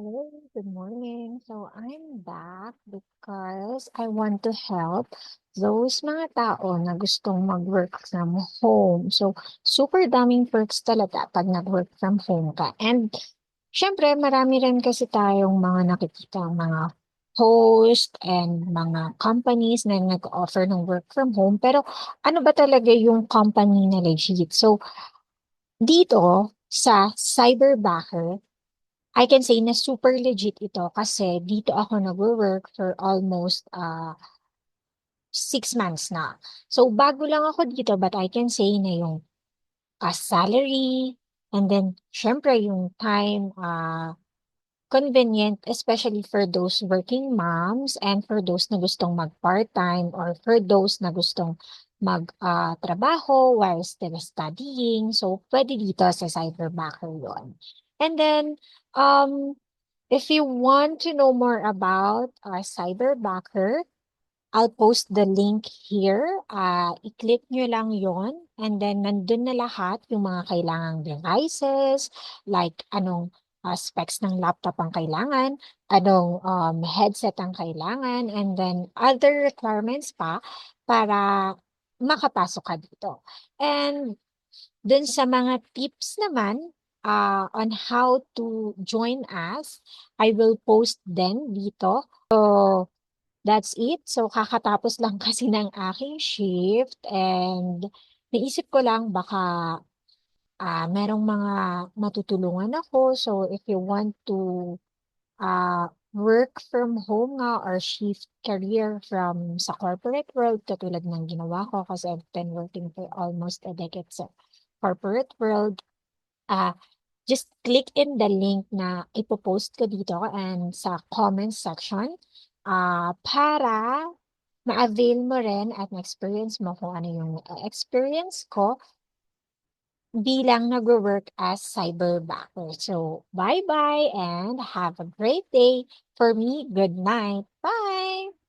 Hello, good morning. So I'm back because I want to help those mga tao na gustong mag-work from home. So super daming perks talaga pag nag-work from home ka. And syempre, marami rin kasi tayong mga nakikita mga host and mga companies na nag-offer ng work from home. Pero ano ba talaga yung company na legit? So dito sa Cyberbacker, I can say na super legit ito kasi dito ako nag-work for almost 6 months na. So bago lang ako dito but I can say na yung salary and then syempre yung time convenient especially for those working moms and for those na gustong mag-part-time or for those na gustong mag-trabaho while still studying. So pwede dito sa Cyberbacker yon. And then, um, if you want to know more about Cyberbacker, I'll post the link here. I-click nyo lang yon and then nandun na lahat yung mga kailangang devices, like anong specs ng laptop ang kailangan, anong headset ang kailangan, and then other requirements pa para makapasok ka dito. And dun sa mga tips naman on how to join us, I will post din dito. So, that's it. So, kakatapos lang kasi ng aking shift and naisip ko lang baka merong mga matutulungan ako. So, if you want to work from home nga or shift career from sa corporate world, katulad ng ginawa ko kasi I've been working for almost a decade sa corporate world, ah just click in the link na ipopost ko dito and sa comment section para ma-avail mo rin at ma-experience mo kung ano yung experience ko bilang nag-work as cyberbacker. So, bye-bye and have a great day. For me, good night. Bye!